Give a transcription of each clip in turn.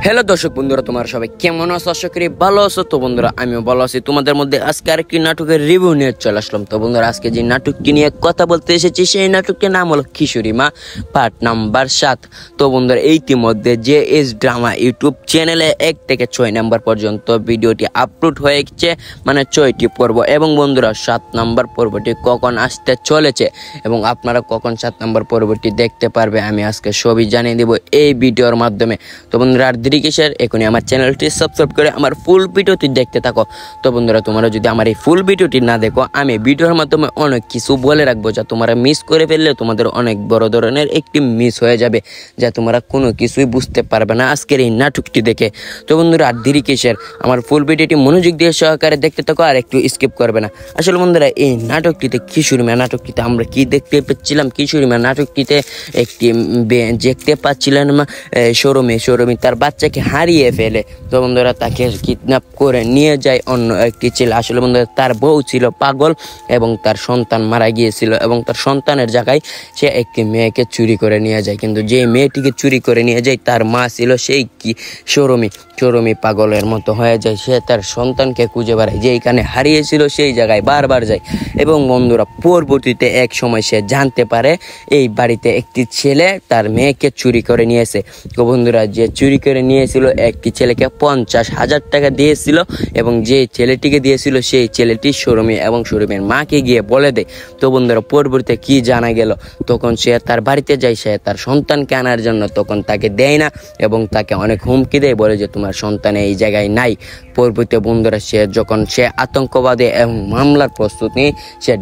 Hello দর্শক বন্ধুরা, তোমরা সবাই কেমন আছো? আশা করি ভালো আছো। তো বন্ধুরা, আমিও ভালো আছি। তোমাদের মধ্যে আজকে আরেকটি নাটকের রিভিউ নিয়ে চলে আসলাম। তো বন্ধুরা, আজকে যে নাটকটি নিয়ে কথা বলতে এসেছি সেই নাটকটির নাম হলো কিশোরী মা পার্ট নাম্বার 7। তো বন্ধুরা, ইতিমধ্যে JS ড্রামা ইউটিউব চ্যানেলে 1 থেকে 6 নাম্বার পর্যন্ত ভিডিওটি আপলোড হয়ে গেছে, মানে 6টি পর্ব। এবং বন্ধুরা, 7 নাম্বার পর্বটি কখন আসতে চলেছে এবং আপনারা কখন 7 নাম্বার পর্বটি দেখতে পারবে আমি আজকে সবই জানিয়ে দেব এই ভিডিওর মাধ্যমে। তো বন্ধুরা, এখনই আমার চ্যানেলটি সাবস্ক্রাইব করে আমার ফুল ভিডিওটি দেখতে থাকো। তো বন্ধুরা, তোমরা যদি আমার এই ফুল ভিডিওটি না দেখো, আমি ভিডিওর মাধ্যমে অনেক কিছু বলে রাখবো যা তোমরা মিস করে ফেললে তোমাদের অনেক বড় ধরনের একটি মিস হয়ে যাবে, যা তোমরা কোনো কিছুই বুঝতে পারবে না আজকের এই নাটকটি দেখে। তো বন্ধুরা, আর দেরি কিসের, আমার ফুল ভিডিওটি মনোযোগ দিয়ে সহকারে দেখতে থাকো আর একটু স্কিপ করবে না। আসলে বন্ধুরা, এই নাটকটিতে কিশোরী মা নাটকটিতে আমরা কি দেখতে পাচ্ছিলাম? কিশোরী মা নাটকটিতে একটি দেখতে পাচ্ছিলেন শোরুমে তার বাচ্চাকে হারিয়ে ফেলে। তো বন্ধুরা, তাকে কিডন্যাপ করে নিয়ে যায় অন্য একটি ছেলে। আসলে বন্ধুরা, তার বউ ছিল পাগল এবং তার সন্তান মারা গিয়েছিল এবং তার সন্তানের জায়গায় সে একটি মেয়েকে চুরি করে নিয়ে যায়। কিন্তু যে মেয়েটিকে চুরি করে নিয়ে যায় তার মা ছিল সেই শোরুমি পাগলের মতো হয়ে যায়। সে তার সন্তানকে খুঁজে বেড়ায়, যেইখানে হারিয়েছিল সেই জায়গায় বারবার যায়। এবং বন্ধুরা, পরবর্তীতে এক সময় সে জানতে পারে এই বাড়িতে একটি ছেলে তার মেয়েকে চুরি করে নিয়েছে। তো বন্ধুরা, যে চুরি করে নিয়েছিল একটি ছেলেকে 50,000 টাকা দিয়েছিল এবং যে ছেলেটিকে দিয়েছিল সেই ছেলেটি শোরুমের মাকে গিয়ে বলে দেয়। তো বন্ধুরা, পরবর্তীতে কি জানা গেল, তখন সে তার বাড়িতে যায়, সে তার সন্তানকে আনার জন্য, তখন তাকে দেয় না এবং তাকে অনেক হুমকি দেয়, বলে যে তোমার সন্তান এই জায়গায় নাই। পরবর্তীতে বন্ধুরা, সে আতঙ্কবাদী এবং মামলার প্রস্তুতি সে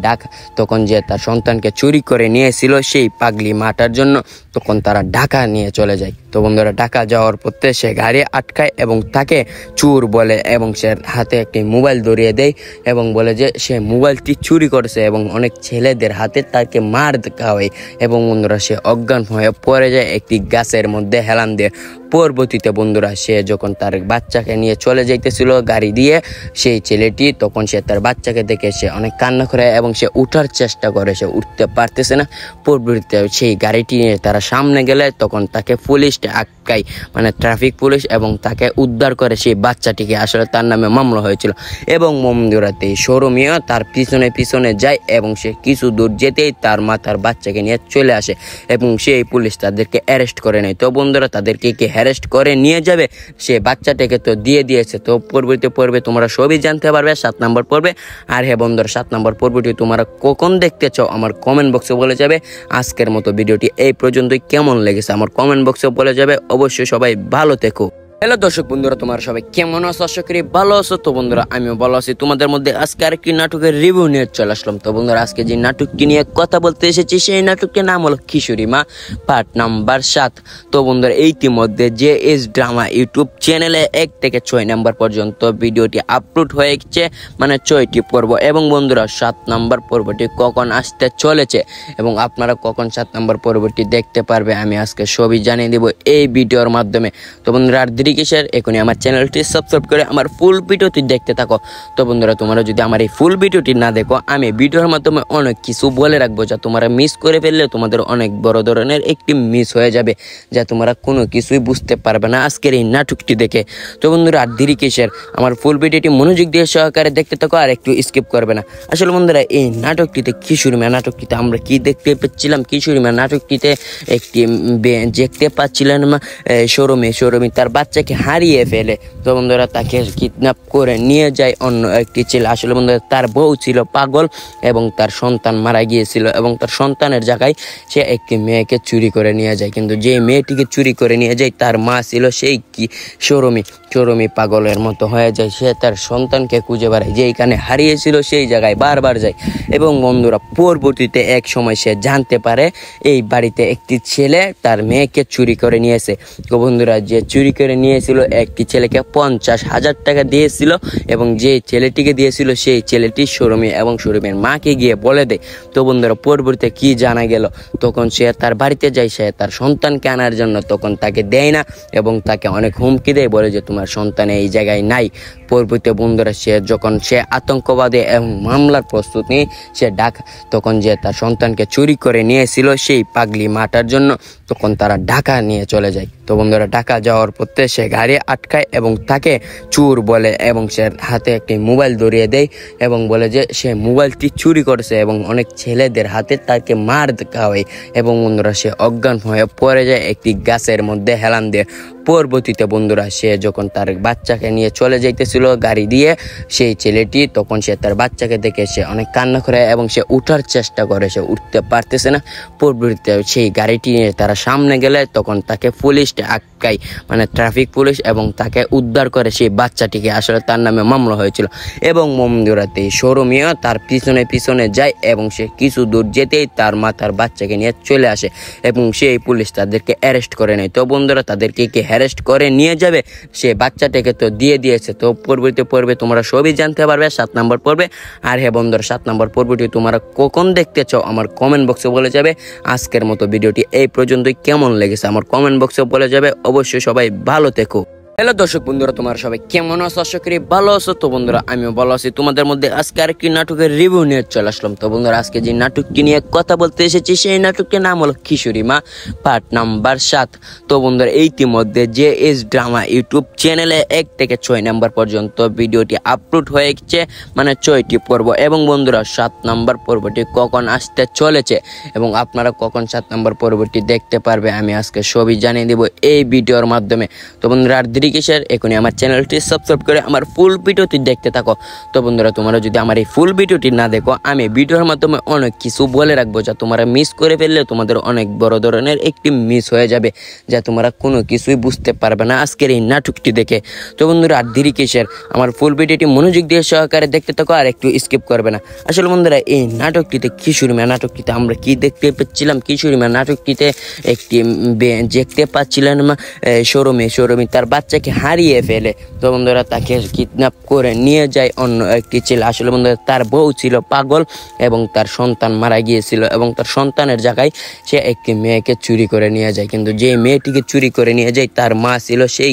তখন যে তার সন্তানকে চুরি করে নিয়েছিল সেই পাগলি মাটার জন্য, তখন তারা ঢাকা নিয়ে চলে যায়। তো বন্ধুরা, ঢাকা যাওয়ার পথে সে গাড়ি আটকায় এবং তাকে চোর বলে এবং সে হাতে একটি মোবাইল ধরিয়ে দেয় এবং বলে যে সে মোবাইলটি চুরি করেছে এবং অনেক ছেলেদের হাতে তাকে মার খাওয়ায়। এবং বন্ধুরা, সে অজ্ঞান হয়ে পড়ে যায় একটি গাছের মধ্যে হেলান দিয়ে। পরবর্তীতে বন্ধুরা, সে যখন তার বাচ্চাকে নিয়ে চলে যাইতেছিল গাড়ি দিয়ে, সেই ছেলেটি তখন সে তার বাচ্চাকে দেখে সে অনেক কান্না করে এবং সে উঠার চেষ্টা করে, সে উঠতে পারতেছে না। পরবর্তীতে সেই গাড়িটি নিয়ে তারা সামনে গেলে তখন তাকে পুলিশ আটকায়, মানে ট্রাফিক পুলিশ, এবং তাকে উদ্ধার করে সেই বাচ্চাটিকে। আসলে তার নামে মামলা হয়েছিল। এবং মন্দিরাতে শোরুমিয়া তার পিছনে যায় এবং সে কিছু দূর যেতেই তার মা তার বাচ্চাকে নিয়ে চলে আসে এবং সেই পুলিশ তাদেরকে অ্যারেস্ট করে নেয়। তো বন্ধুরা, তাদেরকে কি অ্যারেস্ট করে নিয়ে যাবে, সে বাচ্চাটাকে তো দিয়ে দিয়েছে। তো পরবর্তী পর্বে তোমরা সবই জানতে পারবে 7 নম্বর পর্বে। আর হ্যাঁ বন্ধুরা, 7 নম্বর পর্বটি তোমরা কখন দেখতে চাও আমার কমেন্ট বক্সে বলে যাবে। আজকের মতো ভিডিওটি এই পর্যন্তই, কেমন লেগেছে আমার কমেন্ট বক্সে বলে যাবে। অবশ্যই সবাই ভালো থেকো। হ্যালো দর্শক বন্ধুরা, তোমরা সবাই কেমন আছো? আশা করি ভালো আছো। তো বন্ধুরা, আমিও ভালো আছি। তোমাদের মধ্যে আজকে আরেকটি নাটকের রিভিউ নিয়ে চলে আসলাম। তো বন্ধুরা, আজকে যে নাটকটি নিয়ে কথা বলতে এসেছি সেই নাটকটির নাম হলো কিশোরী মা পার্ট নাম্বার 7। তো বন্ধুরা, ইতিমধ্যে JS ড্রামা ইউটিউব চ্যানেলে 1 থেকে 6 নাম্বার পর্যন্ত ভিডিওটি আপলোড হয়ে গেছে, মানে 6টি পর্ব। এবং বন্ধুরা, 7 নাম্বার পর্বটি কখন আসতে চলেছে এবং আপনারা কখন 7 নাম্বার পর্বটি দেখতে পারবে আমি আজকে সবই জানিয়ে দেব এই ভিডিওর মাধ্যমে। তো বন্ধুরা, এখনই আমার চ্যানেলটি সাবস্ক্রাইব করে আমার ফুল ভিডিওটি দেখতে থাকো। তো বন্ধুরা, তোমরা যদি আমার এই ফুল ভিডিওটি না দেখো, আমি ভিডিওর মাধ্যমে অনেক কিছু বলে রাখবো যা তোমরা মিস করে ফেললে তোমাদের অনেক বড় ধরনের একটি মিস হয়ে যাবে, যা তোমরা কোনো কিছুই বুঝতে পারবে না আজকের এই নাটকটি দেখে। তো বন্ধুরা, আর দেরি কিসের, আমার ফুল ভিডিওটি মনোযোগ দিয়ে সহকারে দেখতে থাকো আর একটু স্কিপ করবে না। আসলে বন্ধুরা, এই নাটকটিতে কিশোরী মা নাটকটিতে আমরা কি দেখতে পাচ্ছিলাম? কিশোরী মা নাটকটিতে একটি দেখতে পাচ্ছিলেন শোরুমে তার বাচ্চাকে হারিয়ে ফেলে। তো বন্ধুরা, তাকে কিডন্যাপ করে নিয়ে যায় অন্য একটি ছেলে। আসলে বন্ধুরা, তার বউ ছিল পাগল এবং তার সন্তান মারা গিয়েছিল এবং তার সন্তানের জায়গায় সে একটি মেয়েকে চুরি করে নিয়ে যায়। কিন্তু যে মেয়েটিকে চুরি করে নিয়ে যায় তার মা ছিল সেই শোরুমি পাগলের মতো হয়ে যায়। সে তার সন্তানকে খুঁজে বেড়ায়, যেইখানে হারিয়েছিল সেই জায়গায় বারবার যায়। এবং বন্ধুরা, পরবর্তীতে এক সময় সে জানতে পারে এই বাড়িতে একটি ছেলে তার মেয়েকে চুরি করে নিয়েছে। তো বন্ধুরা, যে চুরি করে নিয়েছিল একটি ছেলেকে 50,000 টাকা দিয়েছিল এবং যে ছেলেটিকে দিয়েছিল সেই ছেলেটি শোরুমে এবং শোরুমের মাকে গিয়ে বলে দেয়। তো বন্ধুরা পরবর্তীতে কি জানা গেল, তখন সে তার বাড়িতে যায়, সে তার সন্তানকে আনার জন্য, তখন তাকে দেয় না এবং তাকে অনেক হুমকি দেয়, বলে যে তোমার সন্তান এই জায়গায় নাই। পরবর্তীতে বন্ধুরা যখন সে আতঙ্কবাদী এবং মামলার প্রস্তুত নিয়ে সে তখন যে তার সন্তানকে চুরি করে নিয়েছিল সেই পাগলি মাটার জন্য, তখন তারা ঢাকা নিয়ে চলে যায়। তো বন্ধুরা ঢাকা যাওয়ার পথে সে গাড়ি আটকায় এবং তাকে চোর বলে এবং সে হাতে একটি মোবাইল ধরিয়ে দেয় এবং বলে যে সে মোবাইলটি চুরি করেছে এবং অনেক ছেলেদের হাতে তাকে মার খাওয়ায় এবং বন্ধুরা সে অজ্ঞান হয়ে পড়ে যায় একটি গাছের মধ্যে হেলান দিয়ে। পরবর্তীতে বন্ধুরা সে যখন তার বাচ্চাকে নিয়ে চলে যাইতেছিল গাড়ি দিয়ে, সেই ছেলেটি তখন সে তার বাচ্চাকে দেখে সে অনেক কান্না করে এবং সে উঠার চেষ্টা করে, সে উঠতে পারতেছে না। পরবর্তীতে সেই গাড়িটি নিয়ে তারা সামনে গেলে তখন তাকে পুলিশ আটকায়, মানে ট্রাফিক পুলিশ, এবং তাকে উদ্ধার করে সেই বাচ্চাটিকে। আসলে তার নামে মামলা হয়েছিল এবং বন্ধুরাতে শোরুমিও তার পিছনে পিছনে যায় এবং সে কিছু দূর যেতেই তার মা তার বাচ্চাকে নিয়ে চলে আসে এবং সেই পুলিশ তাদেরকে অ্যারেস্ট করে নেয়। তো বন্ধুরা তাদেরকে অ্যারেস্ট করে নিয়ে যাবে, সে বাচ্চাটাকে তো দিয়ে দিয়েছে। তো পরবর্তী পর্বে তোমরা সবই জানতে পারবে 7 নম্বর পর্বে। আর হ্যাঁ বন্ধুরা 7 নম্বর পর্বটি তোমরা কখন দেখতে চাও আমার কমেন্ট বক্সে বলে যাবে। আজকের মতো ভিডিওটি এই পর্যন্তই, কেমন লেগেছে আমার কমেন্ট বক্সে বলে যাবে। অবশ্যই সবাই ভালো থেকো। হ্যালো দর্শক বন্ধুরা, তোমরা সবাই কেমন আছো? আশা করি ভালো আছো। তো বন্ধুরা আমিও ভালো আছি। তোমাদের মধ্যে আজকে আরেকটি নাটকের রিভিউ নিয়ে চলে আসলাম। তো বন্ধুরা আজকে যে নাটকটি নিয়ে কথা বলতে এসেছি সেই নাটকটির নাম হলো কিশোরী মা পার্ট নাম্বার 7। তো বন্ধুরা ইতিমধ্যে JS ড্রামা ইউটিউব চ্যানেলে 1 থেকে 6 নাম্বার পর্যন্ত ভিডিওটি আপলোড হয়ে গেছে, মানে 6টি পর্ব। এবং বন্ধুরা 7 নাম্বার পর্বটি কখন আসতে চলেছে এবং আপনারা কখন 7 নাম্বার পর্বটি দেখতে পারবে আমি আজকে সবই জানিয়ে দেব এই ভিডিওর মাধ্যমে। তো বন্ধুরা আর এখনই আমার চ্যানেলটি সাবস্ক্রাইব করে আমার ফুল ভিডিওটি দেখতে থাকো। তো বন্ধুরা তোমরা যদি আমার এই ফুল ভিডিওটি না দেখো, আমি ভিডিওর মাধ্যমে অনেক কিছু বলে রাখবো যা তোমরা মিস করে ফেললে তোমাদের অনেক বড় ধরনের একটি মিস হয়ে যাবে, যা তোমরা কোনো কিছুই বুঝতে পারবে না আজকের এই নাটকটি দেখে। তো বন্ধুরা আর দেরি কিসের, আমার ফুল ভিডিওটি মনোযোগ দিয়ে সহকারে দেখতে থাকো আর একটু স্কিপ করবে না। আসলে বন্ধুরা এই নাটকটিতে কিশোরী মা নাটকটিতে আমরা কি দেখতে পাচ্ছিলাম, কিশোরী মা নাটকটিতে একটি দেখতে পাচ্ছিলেন শোরুমে তার বাচ্চাকে হারিয়ে ফেলে। তো বন্ধুরা তাকে কিডন্যাপ করে নিয়ে যায় অন্য একটি ছেলে। আসলে বন্ধুরা তার বউ ছিল পাগল এবং তার সন্তান মারা গিয়েছিল এবং তার সন্তানের জায়গায় সে একটি মেয়েকে চুরি করে নিয়ে যায়। কিন্তু যে মেয়েটিকে চুরি করে নিয়ে যায় তার মা ছিল সেই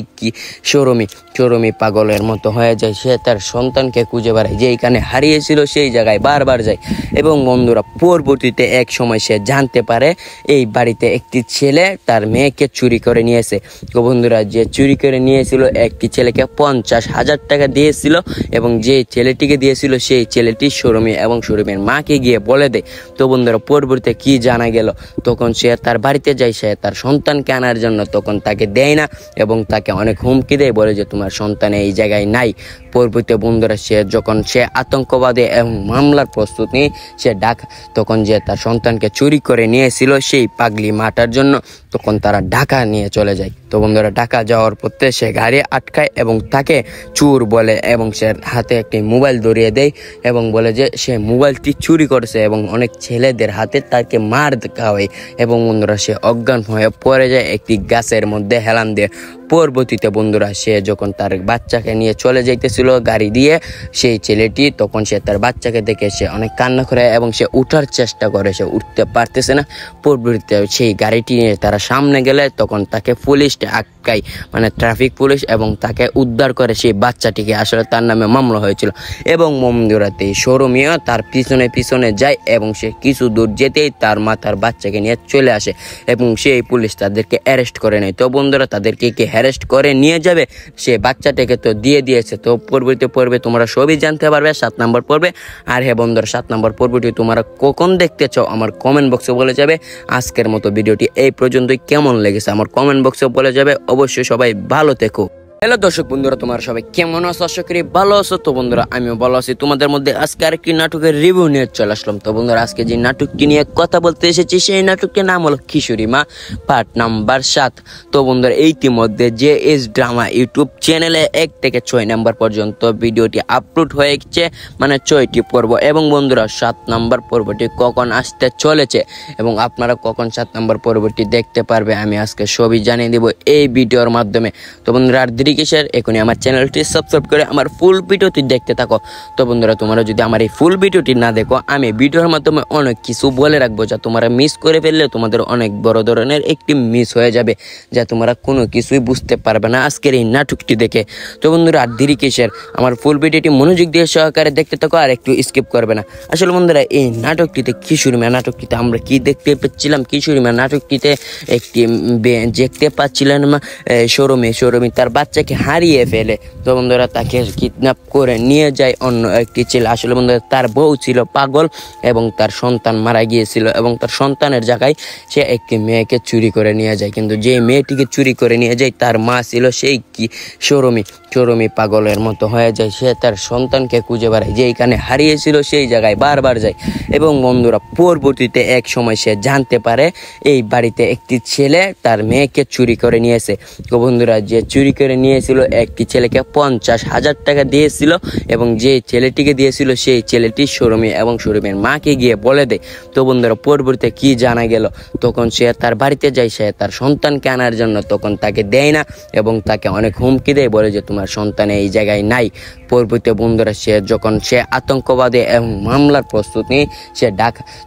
শোরুমি পাগলের মতো হয়ে যায়। সে তার সন্তানকে খুঁজে বেড়ায়, যেইখানে হারিয়েছিল সেই জায়গায় বারবার যায়। এবং বন্ধুরা পরবর্তীতে এক সময় সে জানতে পারে এই বাড়িতে একটি ছেলে তার মেয়েকে চুরি করে নিয়েছে। তো বন্ধুরা যে চুরি করে নিয়েছিল একটি ছেলেকে 50,000 টাকা দিয়েছিল এবং যে ছেলেটিকে দিয়েছিল সেই ছেলেটি শোরুমে এবং শোরুমের মাকে গিয়ে বলে দেয়। তো বন্ধুরা পরবর্তীতে কি জানা গেল, তখন সে তার বাড়িতে যায়, সে তার সন্তানকে আনার জন্য, তখন তাকে দেয় না এবং তাকে অনেক হুমকি দেয়, বলে যে তোমার সন্তান এই জায়গায় নাই। পরবর্তীতে বন্ধুরা যখন সে আতঙ্কবাদী এবং মামলার প্রস্তুত নিয়ে সে তখন যে তার সন্তানকে চুরি করে নিয়েছিল সেই পাগলি মাটার জন্য, তখন তারা ঢাকা নিয়ে চলে যায়। তো বন্ধুরা ঢাকা যাওয়ার পথে সে গাড়ি আটকায় এবং তাকে চোর বলে এবং সে হাতে একটি মোবাইল ধরিয়ে দেয় এবং বলে যে সে মোবাইলটি চুরি করেছে এবং অনেক ছেলেদের হাতে তাকে মার খাওয়ায় এবং বন্ধুরা সে অজ্ঞান হয়ে পড়ে যায় একটি গাছের মধ্যে হেলান দিয়ে। পরবর্তীতে বন্ধুরা সে যখন তার বাচ্চাকে নিয়ে চলে যাইতেছিল গাড়ি দিয়ে, সেই ছেলেটি তখন সে তার বাচ্চাকে দেখে সে অনেক কান্না করে এবং সে উঠার চেষ্টা করে, সে উঠতে পারতেছে না। পরবর্তীতে সেই গাড়িটি নিয়ে তারা সামনে গেলে তখন তাকে পুলিশ আটকায়, মানে ট্রাফিক পুলিশ, এবং তাকে উদ্ধার করে সেই বাচ্চাটিকে। আসলে তার নামে মামলা হয়েছিল এবং বন্ধুরাতে শোরুমিও তার পিছনে পিছনে যায় এবং সে কিছু দূর যেতেই তার মা তার বাচ্চাকে নিয়ে চলে আসে এবং সেই পুলিশ তাদেরকে অ্যারেস্ট করে নেয়। তো বন্ধুরা তাদেরকে অ্যারেস্ট করে নিয়ে যাবে, সে বাচ্চাটাকে তো দিয়ে দিয়েছে। তো পরবর্তী পর্বে তোমরা সবই জানতে পারবে 7 নম্বর পর্বে। আর হ্যাঁ বন্ধুরা 7 নম্বর পর্বটি তোমরা কখন দেখতে চাও আমার কমেন্ট বক্সে বলে যাবে। আজকের মতো ভিডিওটি এই পর্যন্তই, কেমন লেগেছে আমার কমেন্ট বক্সে বলে যাবে। অবশ্যই সবাই ভালো থেকো। হ্যালো দর্শক বন্ধুরা, তোমরা সবাই কেমন আছো? আশা করি ভালো আছো। তো বন্ধুরা, আমিও ভালো আছি। তোমাদের মধ্যে আজকে আরেকটি নাটকের রিভিউ নিয়ে চলে আসলাম। তো বন্ধুরা, আজকে যে নাটকটি নিয়ে কথা বলতে এসেছি সেই নাটকটির নাম হলো খিচুড়ি মা পার্ট নাম্বার 7। তো বন্ধুরা, ইতিমধ্যে JS ড্রামা ইউটিউব চ্যানেলে 1 থেকে 6 নাম্বার পর্যন্ত ভিডিওটি আপলোড হয়ে গেছে, মানে 6টি পর্ব। এবং বন্ধুরা, 7 নাম্বার পর্বটি কখন আসতে চলেছে এবং আপনারা কখন 7 নাম্বার পর্বটি দেখতে পারবে আমি আজকে সবই জানিয়ে দেব এই ভিডিওর মাধ্যমে। তো বন্ধুরা, এখনই আমার চ্যানেলটি সাবস্ক্রাইব করে আমার ফুল ভিডিওটি দেখতে থাকো। তো বন্ধুরা, তোমরা যদি আমার এই ফুল ভিডিওটি না দেখো, আমি ভিডিওর মাধ্যমে অনেক কিছু বলে রাখবো যা তোমরা মিস করে ফেললে তোমাদের অনেক বড় ধরনের একটি মিস হয়ে যাবে, যা তোমরা কোনো কিছুই বুঝতে পারবে না আজকের এই নাটকটি দেখে। তো বন্ধুরা, আর দেরি কিসের, আমার ফুল ভিডিওটি মনোযোগ দিয়ে সহকারে দেখতে থাকো আর একটু স্কিপ করবে না। আসলে বন্ধুরা, এই নাটকটিতে খিচুড়ি মা নাটকটিতে আমরা কি দেখতে পাচ্ছিলাম? খিচুড়ি মা নাটকটিতে একটি দেখতে পাচ্ছিলেন সৌরমী তার বাচ্চাকে হারিয়ে ফেলে। তো বন্ধুরা, তাকে কিডন্যাপ করে নিয়ে যায় অন্য একটি ছেলে। আসলে বন্ধুরা, তার বউ ছিল পাগল এবং তার সন্তান মারা গিয়েছিল এবং তার সন্তানের জায়গায় সে একটি মেয়েকে চুরি করে নিয়ে যায়। কিন্তু যে মেয়েটিকে চুরি করে নিয়ে যায় তার মা ছিল সেই সৌরমী পাগলের মতো হয়ে যায়। সে তার সন্তানকে খুঁজে বেড়ায়, যেইখানে হারিয়েছিল সেই জায়গায় বারবার যায়। এবং বন্ধুরা, পরবর্তীতে এক সময় সে জানতে পারে এই বাড়িতে একটি ছেলে তার মেয়েকে চুরি করে নিয়েছে। তো বন্ধুরা, যে চুরি করে নিয়েছিল একটি ছেলেকে 50,000 টাকা দিয়েছিল এবং যে ছেলেটিকে দিয়েছিল সেই ছেলেটি সৌরমী এবং সৌরমীর মাকে গিয়ে বলে দেয়। তো বন্ধুরা, পরবর্তীতে কি জানা গেল, তখন সে তার বাড়িতে যায়, সে তার সন্তানকে আনার জন্য, তখন তাকে দেয় না এবং তাকে অনেক হুমকি দেয়, বলে যে তোমার সন্তান এই জায়গায় নাই। পরবর্তীতে বন্ধুরা, যখন সে আতঙ্কবাদী এবং মামলার প্রস্তুতি সে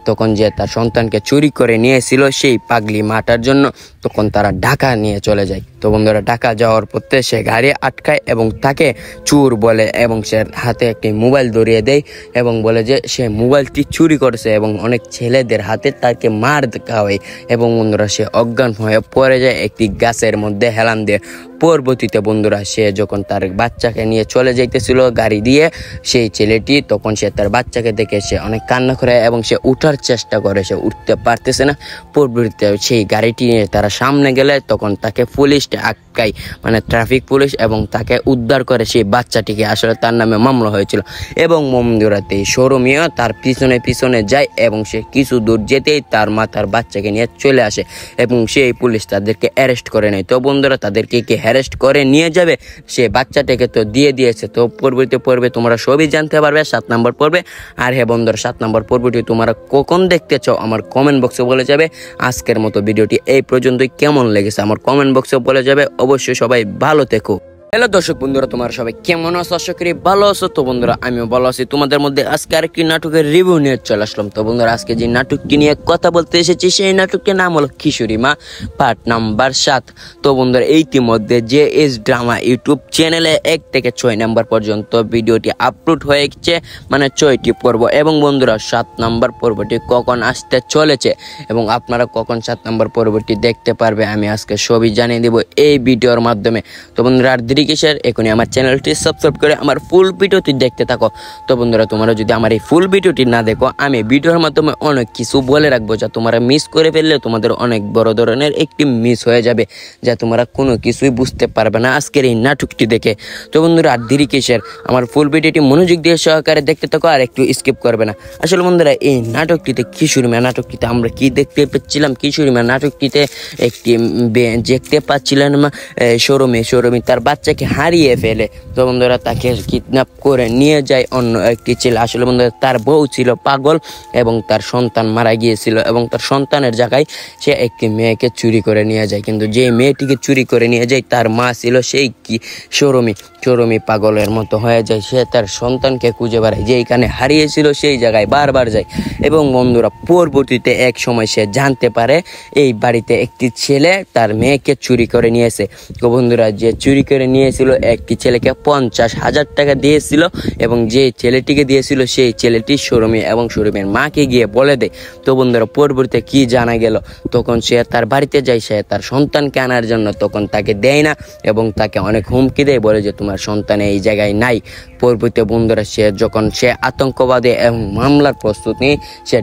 তখন যে তার সন্তানকে চুরি করে নিয়েছিল সেই পাগলি মাটার জন্য, তখন তারা ঢাকা নিয়ে চলে যায়। তো বন্ধুরা, ঢাকা যাওয়ার পথে সে গাড়ি আটকায় এবং তাকে চোর বলে এবং সে হাতে একটি মোবাইল ধরিয়ে দেয় এবং বলে যে সে মোবাইলটি চুরি করেছে এবং অনেক ছেলেদের হাতে তাকে মার খাওয়ায়। এবং বন্ধুরা, সে অজ্ঞান হয়ে পড়ে যায় একটি গাছের মধ্যে হেলান দিয়ে। পরবর্তীতে বন্ধুরা, সে যখন তার বাচ্চাকে নিয়ে চলে যাইতেছিল গাড়ি দিয়ে, সেই ছেলেটি তখন সে তার বাচ্চাকে দেখে সে অনেক কান্না করে এবং সে উঠার চেষ্টা করে, সে উঠতে পারতেছে না। পরবর্তীতে সেই গাড়িটি নিয়ে তারা সামনে গেলে তখন তাকে পুলিশ আটকায়, মানে ট্রাফিক পুলিশ, এবং তাকে উদ্ধার করে সেই বাচ্চাটিকে। আসলে তার নামে মামলা হয়েছিল। এবং বন্ধুরাতে সৌরমীও তার পিছনে যায় এবং সে কিছু দূর যেতেই তার মা তার বাচ্চাকে নিয়ে চলে আসে এবং সেই পুলিশ তাদেরকে অ্যারেস্ট করে নেয়। তো বন্ধুরা, তাদেরকে কি অ্যারেস্ট করে নিয়ে যাবে, সে বাচ্চাটাকে তো দিয়ে দিয়েছে। তো পরবর্তী পর্বে তোমরা সবই জানতে পারবে 7 নম্বর পর্বে। আর হ্যাঁ বন্ধুরা, 7 নম্বর পর্বটি তোমরা কখন দেখতে চাও আমার কমেন্ট বক্সে বলে যাবে। আজকের মতো ভিডিওটি এই পর্যন্তই, কেমন লেগেছে আমার কমেন্ট বক্সে বলে যাবে। অবশ্যই সবাই ভালো থেকো। হ্যালো দর্শক বন্ধুরা, তোমরা সবাই কেমন আছো? আশা করি ভালো আছো। তো বন্ধুরা, আমিও ভালো আছি। তোমাদের মধ্যে আজকে আরেকটি নাটকের রিভিউ নিয়ে চলে আসলাম। তো বন্ধুরা, আজকে যে নাটকটি নিয়ে কথা বলতে এসেছি সেই নাটকটির নাম হলো খিচুড়ি মা পার্ট নাম্বার 7। তো বন্ধুরা, ইতিমধ্যে JS ড্রামা ইউটিউব চ্যানেলে 1 থেকে 6 নাম্বার পর্যন্ত ভিডিওটি আপলোড হয়ে গেছে, মানে 6টি পর্ব। এবং বন্ধুরা, 7 নাম্বার পর্বটি কখন আসতে চলেছে এবং আপনারা কখন 7 নাম্বার পর্বটি দেখতে পারবে আমি আজকে সবই জানিয়ে দেব এই ভিডিওর মাধ্যমে। তো বন্ধুরা, আর এখনই আমার চ্যানেলটি সাবস্ক্রাইব করে আমার ফুল ভিডিওটি দেখতে থাকো। তো বন্ধুরা, তোমরা যদি আমার এই ফুল ভিডিওটি না দেখো, আমি ভিডিওর মাধ্যমে অনেক কিছু বলে রাখবো যা তোমরা মিস করে ফেললে তোমাদের অনেক বড় ধরনের একটি মিস হয়ে যাবে, যা তোমরা কোনো কিছুই বুঝতে পারবে না আজকের এই নাটকটি দেখে। তো বন্ধুরা, আর দেরি কিসের, আমার ফুল ভিডিওটি মনোযোগ দিয়ে সহকারে দেখতে থাকো আর একটু স্কিপ করবে না। আসলে বন্ধুরা, এই নাটকটিতে খিচুড়ি মা নাটকটিতে আমরা কি দেখতে পাচ্ছিলাম? খিচুড়ি মা নাটকটিতে একটি দেখতে পাচ্ছিলেন সৌরমী তার বাচ্চাকে হারিয়ে ফেলে। তো বন্ধুরা, তাকে কিডন্যাপ করে নিয়ে যায় অন্য একটি ছেলে। আসলে বন্ধুরা, তার বউ ছিল পাগল এবং তার সন্তান মারা গিয়েছিল এবং তার সন্তানের জায়গায় সে একটি মেয়েকে চুরি করে নিয়ে যায়। কিন্তু যে মেয়েটিকে চুরি করে নিয়ে যায় তার মা ছিল সেই সৌরমী পাগলের মতো হয়ে যায়। সে তার সন্তানকে খুঁজে বেড়ায়, যেইখানে হারিয়েছিল সেই জায়গায় বারবার যায়। এবং বন্ধুরা, পরবর্তীতে এক সময় সে জানতে পারে এই বাড়িতে একটি ছেলে তার মেয়েকে চুরি করে নিয়েছে। তো বন্ধুরা, যে চুরি করে নিয়েছিল একটি ছেলেকে 50,000 টাকা দিয়েছিল এবং যে ছেলেটিকে দিয়েছিল সেই ছেলেটি সৌরমী এবং সৌরমীর মাকে গিয়ে বলে দেয়। তো বন্ধুরা, পরবর্তীতে কি জানা গেল, তখন সে তার বাড়িতে যায়, সে তার সন্তানকে আনার জন্য, তখন তাকে দেয় না এবং তাকে অনেক হুমকি দেয়, বলে যে তোমার সন্তান এই জায়গায় নাই। পরবর্তীতে বন্ধুরা, যখন সে আতঙ্কবাদী এবং মামলার প্রস্তুতি সে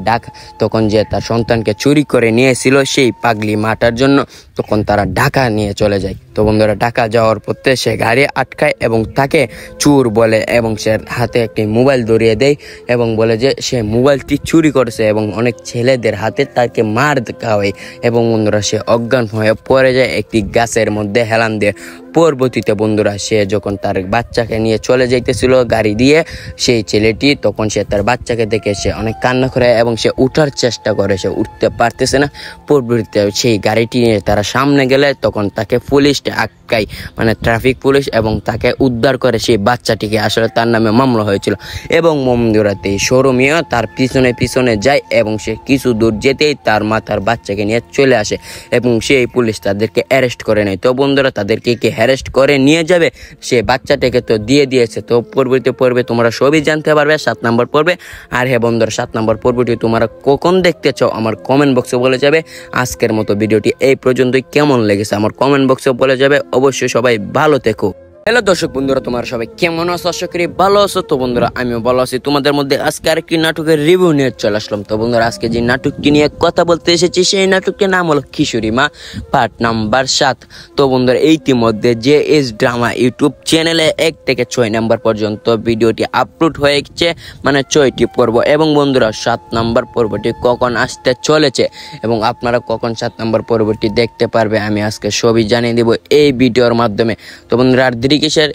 তখন যে তার সন্তানকে চুরি করে নিয়েছিল সেই পাগলি মাটার জন্য, তখন তারা ঢাকা নিয়ে চলে যায়। তো বন্ধুরা ঢাকা যাওয়ার পথে সে গাড়ি আটকায় এবং তাকে চোর বলে এবং সে হাতে একটি মোবাইল ধরিয়ে দেয় এবং বলে যে সে মোবাইলটি চুরি করেছে এবং অনেক ছেলেদের হাতে তাকে মার খাওয়ায় এবং বন্ধুরা সে অজ্ঞান হয়ে পড়ে যায় একটি গাছের মধ্যে হেলান দিয়ে। পরবর্তীতে বন্ধুরা সে যখন তার বাচ্চাকে নিয়ে চলে যাইতেছিল গাড়ি দিয়ে, সেই ছেলেটি তখন সে তার বাচ্চাকে দেখে সে অনেক কান্না করে এবং সে উঠার চেষ্টা করে, সে উঠতে পারতেছে না। পরবর্তীতে সেই গাড়িটি নিয়ে তারা সামনে গেলে তখন তাকে পুলিশ আটকায়, মানে ট্রাফিক পুলিশ, এবং তাকে উদ্ধার করে সেই বাচ্চাটিকে। আসলে তার নামে মামলা হয়েছিল এবং বন্ধুরাতে শোরুমিও তার পিছনে পিছনে যায় এবং সে কিছু দূর যেতেই তার মা তার বাচ্চাকে নিয়ে চলে আসে এবং সেই পুলিশ তাদেরকে অ্যারেস্ট করে নেয়। তো বন্ধুরা তাদেরকে কি অ্যারেস্ট করে নিয়ে যাবে, সে বাচ্চাটাকে তো দিয়ে দিয়েছে। তো পরবর্তী পর্বে তোমরা সবই জানতে পারবে 7 নম্বর পর্বে। আর হ্যাঁ বন্ধুরা, 7 নম্বর পর্বটি তোমরা কখন দেখতে চাও আমার কমেন্ট বক্সে বলে যাবে। আজকের মতো ভিডিওটি এই পর্যন্তই, কেমন লেগেছে আমার কমেন্ট বক্সে বলে যাবে। অবশ্যই সবাই ভালো থেকো। হ্যালো দর্শক বন্ধুরা, তোমরা সবাই কেমন আছো? আশা করি ভালো আছো। তো বন্ধুরা আমিও ভালো আছি। তোমাদের মধ্যে আজকে আরেকটি নাটকের রিভিউ নিয়ে চলে আসলাম। তো বন্ধুরা আজকে যে নাটকটি নিয়ে কথা বলতে এসেছি সেই নাটকটির নাম হলো কিশোরী মা পার্ট নাম্বার 7। তো বন্ধুরা ইতিমধ্যে JS ড্রামা ইউটিউব চ্যানেলে 1 থেকে 6 নাম্বার পর্যন্ত ভিডিওটি আপলোড হয়ে গেছে, মানে 6টি পর্ব। এবং বন্ধুরা 7 নাম্বার পর্বটি কখন আসতে চলেছে এবং আপনারা কখন 7 নাম্বার পর্বটি দেখতে পারবে আমি আজকে সবই জানিয়ে দেব এই ভিডিওর মাধ্যমে। তো বন্ধুরা আর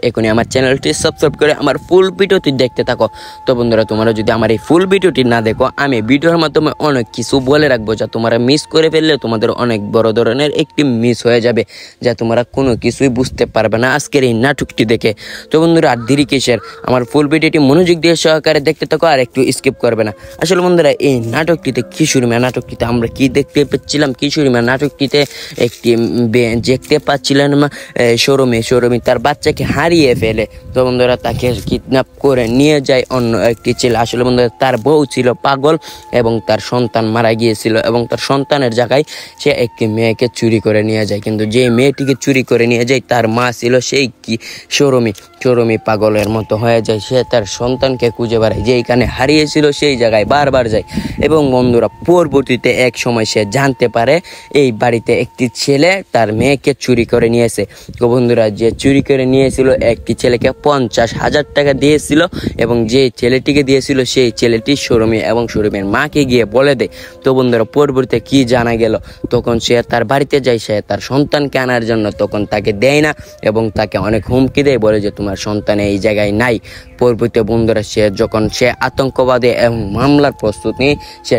এখনই আমার চ্যানেলটি সাবস্ক্রাইব করে আমার ফুল ভিডিওটি দেখতে থাকো। তো বন্ধুরা তোমরা যদি আমার এই ফুল ভিডিওটি না দেখো, আমি ভিডিওর মাধ্যমে অনেক কিছু বলে রাখবো যা তোমরা মিস করে ফেললে তোমাদের অনেক বড় ধরনের একটি মিস হয়ে যাবে, যা তোমরা কোনো কিছুই বুঝতে পারবে না আজকের এই নাটকটি দেখে। তো বন্ধুরা আর দেরি কিসের, আমার ফুল ভিডিওটি মনোযোগ দিয়ে সহকারে দেখতে থাকো আর একটু স্কিপ করবে না। আসলে বন্ধুরা এই নাটকটিতে কিশোরী মা নাটকটিতে আমরা কি দেখতে পাচ্ছিলাম, কিশোরী মা নাটকটিতে একটি দেখতে পাচ্ছিলেন শোরুমে তার বাচ্চাকে হারিয়ে ফেলে। তো বন্ধুরা তাকে কিডন্যাপ করে নিয়ে যায় অন্য একটি ছেলে। আসলে বন্ধুরা তার বউ ছিল পাগল এবং তার সন্তান মারা গিয়েছিল এবং তার সন্তানের জায়গায় সে একটি মেয়েকে চুরি করে নিয়ে যায়। কিন্তু যে মেয়েটিকে চুরি করে নিয়ে যায় তার মা ছিল সেই কি শোরুমি পাগলের মতো হয়ে যায়। সে তার সন্তানকে খুঁজে বেড়ায়, যেইখানে হারিয়েছিল সেই জায়গায় বারবার যায়। এবং বন্ধুরা পরবর্তীতে এক সময় সে জানতে পারে এই বাড়িতে একটি ছেলে তার মেয়েকে চুরি করে নিয়েছে। তো বন্ধুরা যে চুরি করে নিয়েছিল একটি ছেলেকে 50,000 টাকা দিয়েছিল এবং যে ছেলেটিকে দিয়েছিল সেই ছেলেটি শোরুমে এবং শোরুমের মাকে গিয়ে বলে দেয়। তো বন্ধুরা পরবর্তীতে কি জানা গেল, তখন সে তার বাড়িতে যায় সে তার সন্তানকে আনার জন্য, তখন তাকে দেয় না এবং তাকে অনেক হুমকি দেয়, বলে যে তোমার সন্তান এই জায়গায় নাই। পরবর্তীতে বন্ধুরা যখন সে আতঙ্কবাদী এবং মামলার প্রস্তুত নিয়ে সে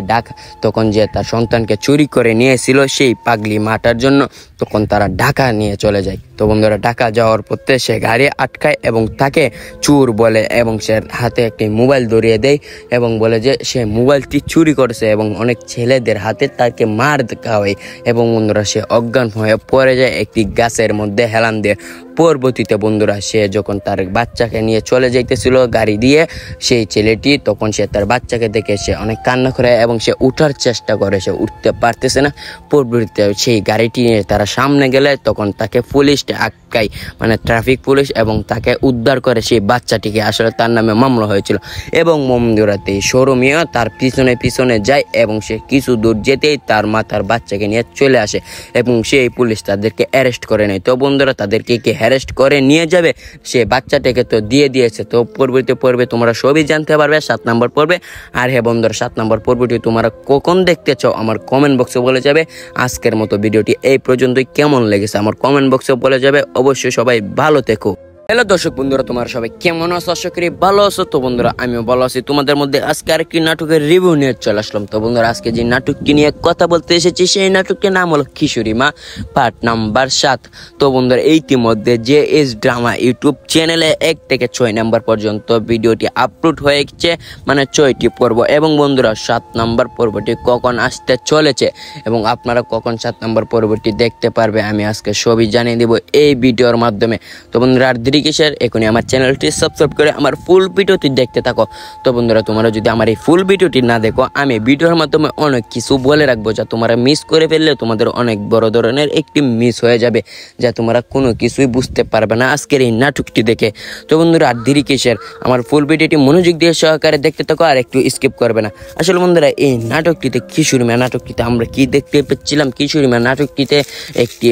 তখন যে তার সন্তানকে চুরি করে নিয়েছিল সেই পাগলি মাটার জন্য, তখন তারা ঢাকা নিয়ে চলে যায়। তো বন্ধুরা ঢাকা যাওয়ার পথে সে গাড়ি আটকায় এবং তাকে চোর বলে এবং সে হাতে একটি মোবাইল ধরিয়ে দেয় এবং বলে যে সে মোবাইলটি চুরি করেছে এবং অনেক ছেলেদের হাতে তাকে মার খাওয়ায় এবং বন্ধুরা সে অজ্ঞান হয়ে পড়ে যায় একটি গাছের মধ্যে হেলান দিয়ে। পরবর্তীতে বন্ধুরা সে যখন তার বাচ্চাকে নিয়ে চলে যাইতেছিল গাড়ি দিয়ে, সেই ছেলেটি তখন সে তার বাচ্চাকে দেখে সে অনেক কান্না করে এবং সে উঠার চেষ্টা করে, সে উঠতে পারতেছে না। পরবর্তীতে সেই গাড়িটি নিয়ে তারা সামনে গেলে তখন তাকে পুলিশ আটকায়, মানে ট্রাফিক পুলিশ, এবং তাকে উদ্ধার করে সেই বাচ্চাটিকে। আসলে তার নামে মামলা হয়েছিল এবং বন্ধুরাতে শোরুমিও তার পিছনে পিছনে যায় এবং সে কিছু দূর যেতেই তার মা তার বাচ্চাকে নিয়ে চলে আসে এবং সেই পুলিশ তাদেরকে অ্যারেস্ট করে নেয়। তো বন্ধুরা তাদেরকে কি অ্যারেস্ট করে নিয়ে যাবে, সে বাচ্চাটাকে তো দিয়ে দিয়েছে। তো পরবর্তী পর্বে তোমরা সবই জানতে পারবে 7 নম্বর পর্বে। আর হ্যাঁ বন্ধুরা 7 নম্বর পর্বটি তোমরা কখন দেখতে চাও আমার কমেন্ট বক্সে বলে যাবে। আজকের মতো ভিডিওটি এই পর্যন্তই, কেমন লেগেছে আমার কমেন্ট বক্সে বলে যাবে। অবশ্যই সবাই ভালো থেকো। হ্যালো দর্শক বন্ধুরা, তোমরা সবাই কেমন আছো? আশা করি ভালো আছো। তো বন্ধুরা আমিও ভালো আছি। তোমাদের মধ্যে আজকে আরেকটি নাটকের রিভিউ নিয়ে চলে আসলাম। তো বন্ধুরা আজকে যে নাটকটি নিয়ে কথা বলতে এসেছি সেই নাটকটির নাম হলো কিশোরী মা পার্ট নাম্বার 7। তো বন্ধুরা ইতিমধ্যে JS ড্রামা ইউটিউব চ্যানেলে 1 থেকে 6 নাম্বার পর্যন্ত ভিডিওটি আপলোড হয়ে গেছে, মানে 6টি পর্ব। এবং বন্ধুরা 7 নাম্বার পর্বটি কখন আসতে চলেছে এবং আপনারা কখন 7 নাম্বার পর্বটি দেখতে পারবে আমি আজকে সবই জানিয়ে দেব এই ভিডিওর মাধ্যমে। তো বন্ধুরা আর দেরি কিসের, এখনই আমার চ্যানেলটি সাবস্ক্রাইব করে আমার ফুল ভিডিওটি দেখতে থাকো। তো বন্ধুরা, তোমরা যদি আমার এই ফুল ভিডিওটি না দেখো, আমি ভিডিওর মাধ্যমে অনেক কিছু বলে রাখবো যা তোমরা মিস করে ফেললে তোমাদের অনেক বড় ধরনের একটি মিস হয়ে যাবে, যা তোমরা কোনো কিছুই বুঝতে পারবে না আজকের এই নাটকটি দেখে। তো বন্ধুরা, আর দেরি কিসের, আমার ফুল ভিডিওটি মনোযোগ দিয়ে সহকারে দেখতে থাকো আর একটু স্কিপ করবে না। আসলে বন্ধুরা, এই নাটকটিতে কিশোরী মেয়ে নাটকটিতে আমরা কি দেখতে পাচ্ছিলাম, কিশোরী মেয়ে নাটকটিতে একটি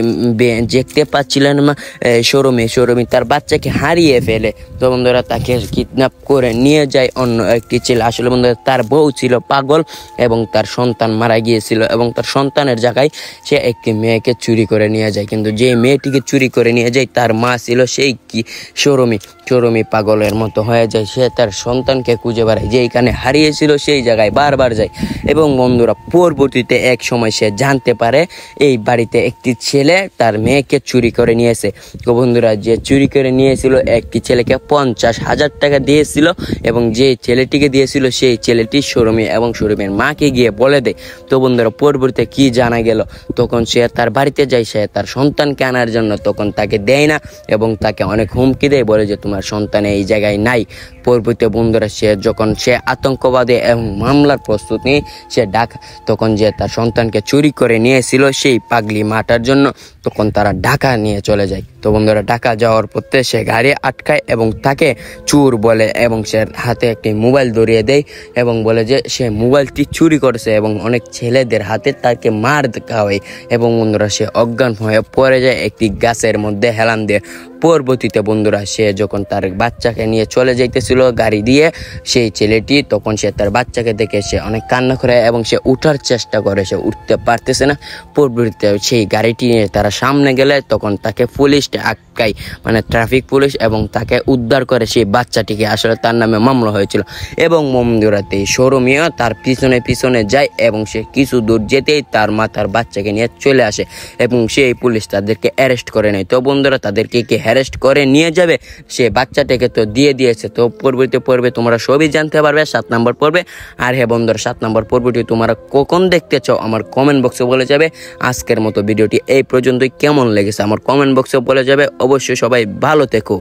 দেখতে পাচ্ছিলেন সৌরমী তার বাচ্চাকে হারিয়ে ফেলে। তো বন্ধুরা, তাকে কিডন্যাপ করে নিয়ে যায় অন্য একটি ছেলে। আসলে বন্ধুরা, তার বউ ছিল পাগল এবং তার সন্তান মারা গিয়েছিল এবং তার সন্তানের জায়গায় সে একটি মেয়েকে চুরি করে নিয়ে যায়। কিন্তু যে মেয়েটিকে চুরি করে নিয়ে যায় তার মা ছিল সেই কি সৌরমী পাগলের মতো হয়ে যায়। সে তার সন্তানকে খুঁজে বেড়ায়, যেখানে হারিয়েছিল সেই জায়গায় বারবার যায়। এবং বন্ধুরা, পরবর্তীতে এক সময় সে জানতে পারে এই বাড়িতে একটি ছেলে তার মেয়েকে চুরি করে নিয়েছে। তো বন্ধুরা, যে চুরি করে নিয়েছিল একটি ছেলেকে 50,000 টাকা দিয়েছিল এবং যে ছেলেটিকে দিয়েছিল সেই ছেলেটি সৌরমী এবং সৌরমীর মাকে গিয়ে বলে দেয়। তো বন্ধুরা, পরবর্তীতে কি জানা গেল, তখন সে তার বাড়িতে যায়, সে তার সন্তানকে আনার জন্য, তখন তাকে দেয় না এবং তাকে অনেক হুমকি দেয়, বলে যে তোমার সন্তান এই জায়গায় নাই। পরবর্তীতে বন্ধুরা, যখন সে আতঙ্কবাদী এবং মামলার প্রস্তুতি সে তখন যে তার সন্তানকে চুরি করে নিয়েছিল সেই পাগলি মাটার জন্য, তখন তারা ঢাকা নিয়ে চলে যায়। তো বন্ধুরা, ঢাকা যাওয়ার পথে সে গাড়ি আটকায় এবং তাকে চোর বলে এবং সে হাতে একটি মোবাইল ধরিয়ে দেয় এবং বলে যে সে মোবাইলটি চুরি করেছে এবং অনেক ছেলেদের হাতে তাকে মার খাওয়ায়। এবং বন্ধুরা, সে অজ্ঞান হয়ে পড়ে যায় একটি গাছের মধ্যে হেলান দিয়ে। পরবর্তীতে বন্ধুরা, সে যখন তার বাচ্চাকে নিয়ে চলে যাইতেছিল গাড়ি দিয়ে, সেই ছেলেটি তখন সে তার বাচ্চাকে দেখে সে অনেক কান্না করে এবং সে উঠার চেষ্টা করে, সে উঠতে পারতেছে না। পরবর্তীতে সেই গাড়িটি নিয়ে তারা সামনে গেলে তখন তাকে পুলিশ আটকায়, মানে ট্রাফিক পুলিশ, এবং তাকে উদ্ধার করে সেই বাচ্চাটিকে। আসলে তার নামে মামলা হয়েছিল। এবং বন্ধুরাতে সৌরমীও তার পিছনে যায় এবং সে কিছু দূর যেতেই তার মা তার বাচ্চাকে নিয়ে চলে আসে এবং সেই পুলিশ তাদেরকে অ্যারেস্ট করে নেয়। তো বন্ধুরা, তাদেরকে কি অ্যারেস্ট করে নিয়ে যাবে, সে বাচ্চাটাকে তো দিয়ে দিয়েছে। তো পরবর্তী পর্বে তোমরা সবই জানতে পারবে 7 নম্বর পর্বে। আর হ্যাঁ বন্ধুরা, 7 নম্বর পর্বটি তোমরা কখন দেখতে চাও আমার কমেন্ট বক্সে বলে যাবে। আজকের মতো ভিডিওটি এই পর্যন্তই, কেমন লেগেছে আমার কমেন্ট বক্সে বলে যাবে। অবশ্যই সবাই ভালো থেকো।